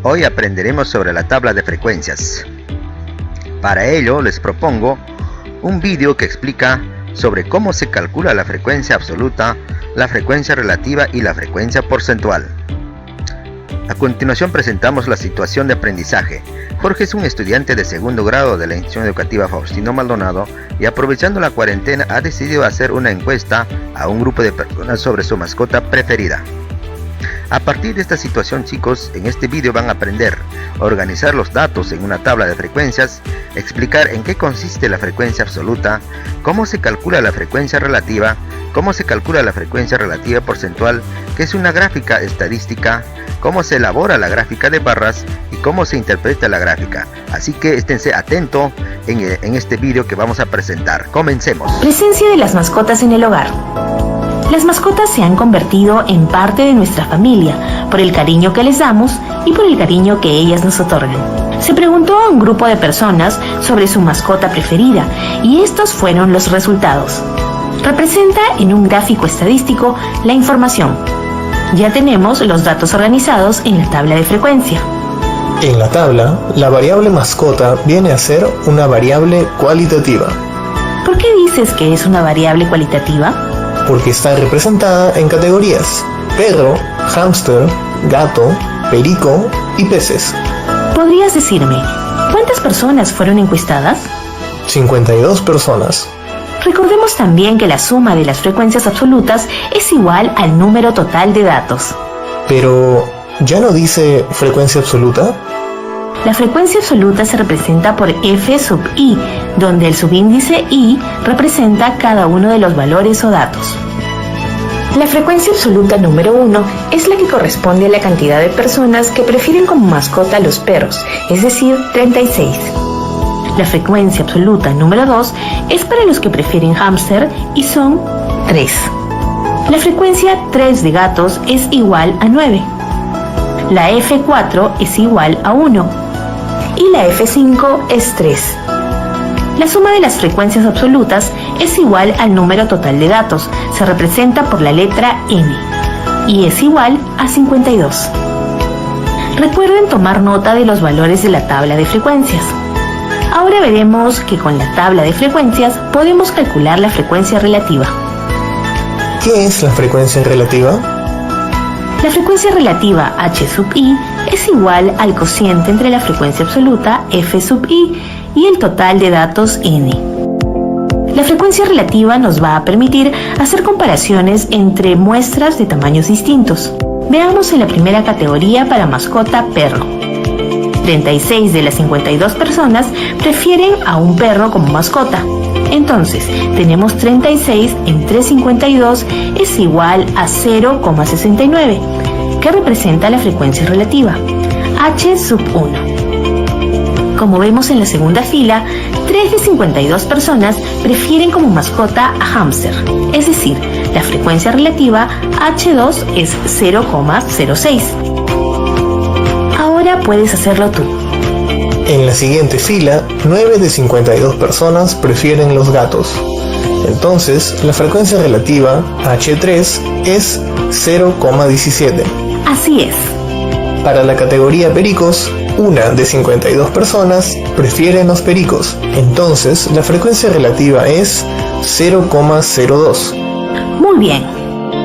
Hoy aprenderemos sobre la tabla de frecuencias. Para ello les propongo un vídeo que explica sobre cómo se calcula la frecuencia absoluta, la frecuencia relativa y la frecuencia porcentual. A continuación presentamos la situación de aprendizaje. Jorge es un estudiante de segundo grado de la institución educativa Faustino Maldonado y aprovechando la cuarentena ha decidido hacer una encuesta a un grupo de personas sobre su mascota preferida. A partir de esta situación, chicos, en este vídeo van a aprender a organizar los datos en una tabla de frecuencias, explicar en qué consiste la frecuencia absoluta, cómo se calcula la frecuencia relativa, cómo se calcula la frecuencia relativa porcentual, qué es una gráfica estadística, cómo se elabora la gráfica de barras y cómo se interpreta la gráfica. Así que esténse atentos en este vídeo que vamos a presentar. Comencemos. Presencia de las mascotas en el hogar. Las mascotas se han convertido en parte de nuestra familia por el cariño que les damos y por el cariño que ellas nos otorgan. Se preguntó a un grupo de personas sobre su mascota preferida y estos fueron los resultados. Representa en un gráfico estadístico la información. Ya tenemos los datos organizados en la tabla de frecuencia. En la tabla, la variable mascota viene a ser una variable cualitativa. ¿Por qué dices que es una variable cualitativa? Porque está representada en categorías: perro, hámster, gato, perico y peces. ¿Podrías decirme cuántas personas fueron encuestadas? 52 personas. Recordemos también que la suma de las frecuencias absolutas es igual al número total de datos. Pero, ¿ya no dice frecuencia absoluta? La frecuencia absoluta se representa por f sub i, donde el subíndice i representa cada uno de los valores o datos. La frecuencia absoluta número 1 es la que corresponde a la cantidad de personas que prefieren como mascota a los perros, es decir, 36. La frecuencia absoluta número 2 es para los que prefieren hámster y son 3. La frecuencia 3 de gatos es igual a 9. La F4 es igual a 1 y la F5 es 3. La suma de las frecuencias absolutas es igual al número total de datos, se representa por la letra N y es igual a 52. Recuerden tomar nota de los valores de la tabla de frecuencias. Ahora veremos que con la tabla de frecuencias podemos calcular la frecuencia relativa. ¿Qué es la frecuencia relativa? La frecuencia relativa h sub i es igual al cociente entre la frecuencia absoluta f sub i y el total de datos n. La frecuencia relativa nos va a permitir hacer comparaciones entre muestras de tamaños distintos. Veamos en la primera categoría para mascota perro. 36 de las 52 personas prefieren a un perro como mascota. Entonces, tenemos 36 entre 52 es igual a 0,69, que representa la frecuencia relativa, h sub 1. Como vemos en la segunda fila, 3 de 52 personas prefieren como mascota a hámster, es decir, la frecuencia relativa h2 es 0,06. Ahora puedes hacerlo tú. En la siguiente fila, 9 de 52 personas prefieren los gatos. Entonces, la frecuencia relativa, H3, es 0,17. Así es. Para la categoría pericos, 1 de 52 personas prefieren los pericos. Entonces, la frecuencia relativa es 0,02. Muy bien.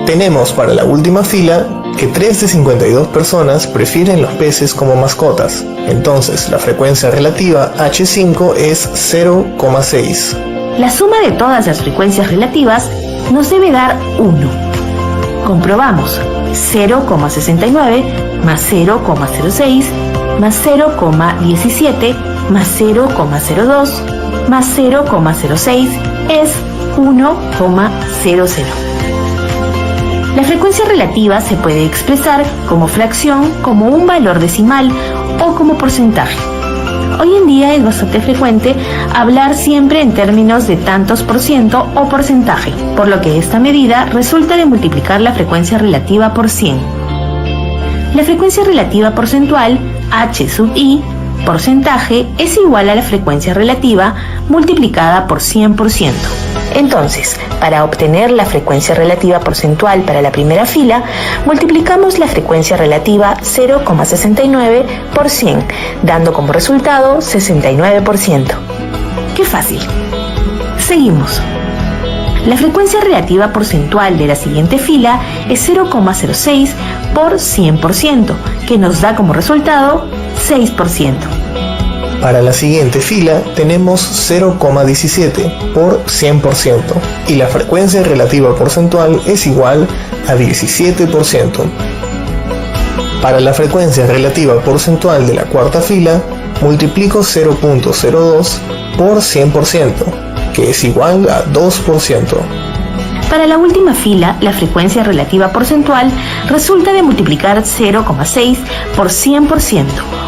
Tenemos para la última fila que 3 de 52 personas prefieren los peces como mascotas. Entonces, la frecuencia relativa H5 es 0,6. La suma de todas las frecuencias relativas nos debe dar 1. Comprobamos. 0,69 más 0,06 más 0,17 más 0,02 más 0,06 es 1,00. La frecuencia relativa se puede expresar como fracción, como un valor decimal o como porcentaje. Hoy en día es bastante frecuente hablar siempre en términos de tantos por ciento o porcentaje, por lo que esta medida resulta de multiplicar la frecuencia relativa por 100. La frecuencia relativa porcentual, h sub i, porcentaje es igual a la frecuencia relativa multiplicada por 100%. Entonces, para obtener la frecuencia relativa porcentual para la primera fila, multiplicamos la frecuencia relativa 0,69 por 100, dando como resultado 69%. ¡Qué fácil! Seguimos. La frecuencia relativa porcentual de la siguiente fila es 0,06 por 100%, que nos da como resultado 6%. Para la siguiente fila tenemos 0,17 por 100% y la frecuencia relativa porcentual es igual a 17%. Para la frecuencia relativa porcentual de la cuarta fila, multiplico 0,02 por 100%, que es igual a 2%. Para la última fila, la frecuencia relativa porcentual resulta de multiplicar 0,6 por 100%,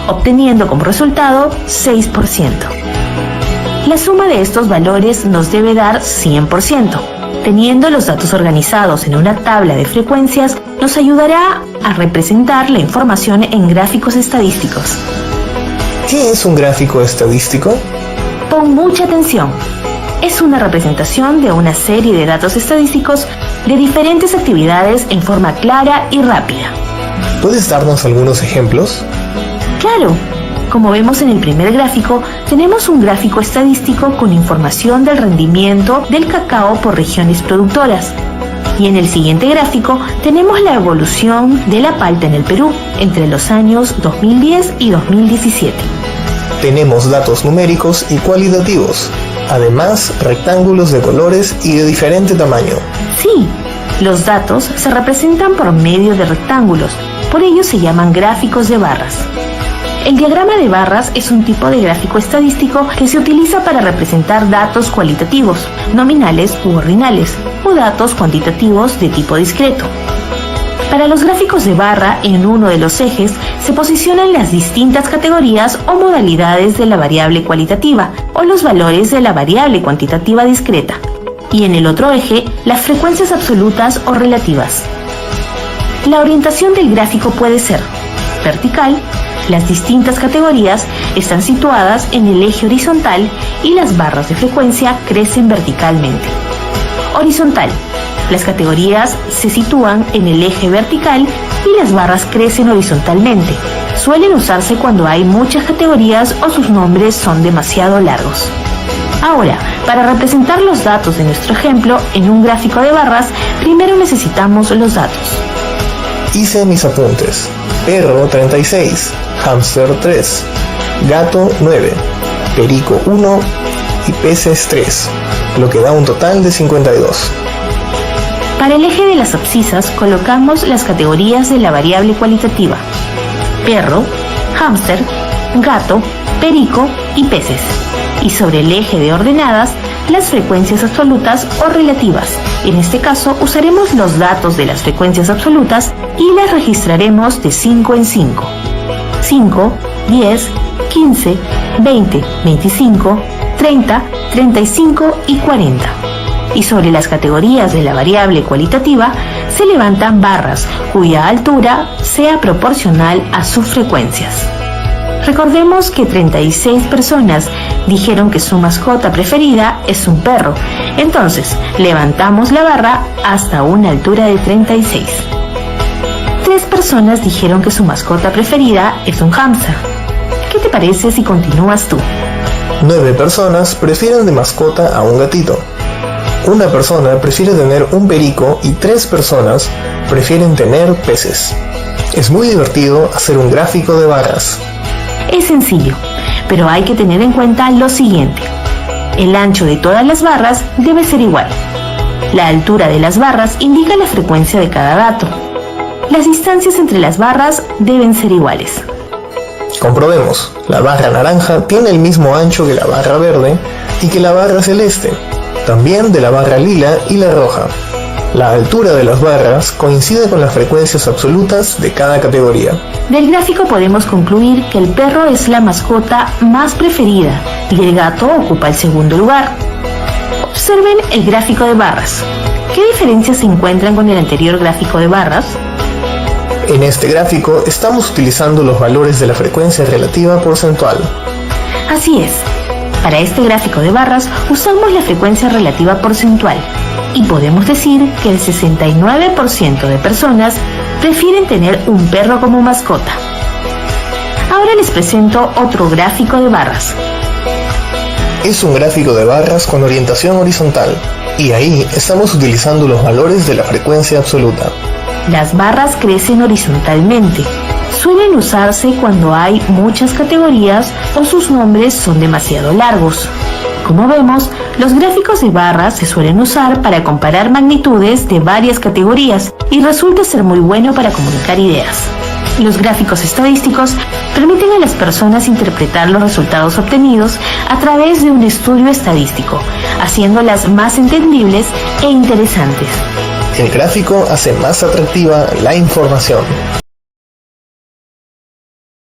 obteniendo como resultado 6%. La suma de estos valores nos debe dar 100%. Teniendo los datos organizados en una tabla de frecuencias, nos ayudará a representar la información en gráficos estadísticos. ¿Qué es un gráfico estadístico? Pon mucha atención. Es una representación de una serie de datos estadísticos de diferentes actividades en forma clara y rápida. ¿Puedes darnos algunos ejemplos? Claro, como vemos en el primer gráfico, tenemos un gráfico estadístico con información del rendimiento del cacao por regiones productoras. Y en el siguiente gráfico tenemos la evolución de la palta en el Perú entre los años 2010 y 2017. Tenemos datos numéricos y cualitativos. Además, rectángulos de colores y de diferente tamaño. Sí, los datos se representan por medio de rectángulos, por ello se llaman gráficos de barras. El diagrama de barras es un tipo de gráfico estadístico que se utiliza para representar datos cualitativos, nominales u ordinales, o datos cuantitativos de tipo discreto. Para los gráficos de barra, en uno de los ejes se posicionan las distintas categorías o modalidades de la variable cualitativa o los valores de la variable cuantitativa discreta, y en el otro eje las frecuencias absolutas o relativas. La orientación del gráfico puede ser vertical. Las distintas categorías están situadas en el eje horizontal y las barras de frecuencia crecen verticalmente. Horizontal. Las categorías se sitúan en el eje vertical y las barras crecen horizontalmente. Suelen usarse cuando hay muchas categorías o sus nombres son demasiado largos. Ahora, para representar los datos de nuestro ejemplo en un gráfico de barras, primero necesitamos los datos. Hice mis apuntes. Perro 36, hámster 3, gato 9, perico 1 y peces 3, lo que da un total de 52. Para el eje de las abscisas colocamos las categorías de la variable cualitativa: perro, hámster, gato, perico y peces. Y sobre el eje de ordenadas, las frecuencias absolutas o relativas. En este caso usaremos los datos de las frecuencias absolutas y las registraremos de 5 en 5. 5, 10, 15, 20, 25, 30, 35 y 40. Y sobre las categorías de la variable cualitativa se levantan barras cuya altura sea proporcional a sus frecuencias. Recordemos que 36 personas dijeron que su mascota preferida es un perro. Entonces, levantamos la barra hasta una altura de 36. 3 personas dijeron que su mascota preferida es un hámster. ¿Qué te parece si continúas tú? 9 personas prefieren de mascota a un gatito. Una persona prefiere tener un perico y 3 personas prefieren tener peces. Es muy divertido hacer un gráfico de barras. Es sencillo, pero hay que tener en cuenta lo siguiente. El ancho de todas las barras debe ser igual. La altura de las barras indica la frecuencia de cada dato. Las distancias entre las barras deben ser iguales. Comprobemos. La barra naranja tiene el mismo ancho que la barra verde y que la barra celeste. También de la barra lila y la roja. La altura de las barras coincide con las frecuencias absolutas de cada categoría. Del gráfico podemos concluir que el perro es la mascota más preferida y el gato ocupa el segundo lugar. Observen el gráfico de barras. ¿Qué diferencias se encuentran con el anterior gráfico de barras? En este gráfico estamos utilizando los valores de la frecuencia relativa porcentual. Así es. Para este gráfico de barras usamos la frecuencia relativa porcentual y podemos decir que el 69% de personas prefieren tener un perro como mascota. Ahora les presento otro gráfico de barras. Es un gráfico de barras con orientación horizontal y ahí estamos utilizando los valores de la frecuencia absoluta. Las barras crecen horizontalmente. Suelen usarse cuando hay muchas categorías o sus nombres son demasiado largos. Como vemos, los gráficos de barras se suelen usar para comparar magnitudes de varias categorías y resulta ser muy bueno para comunicar ideas. Los gráficos estadísticos permiten a las personas interpretar los resultados obtenidos a través de un estudio estadístico, haciéndolas más entendibles e interesantes. El gráfico hace más atractiva la información.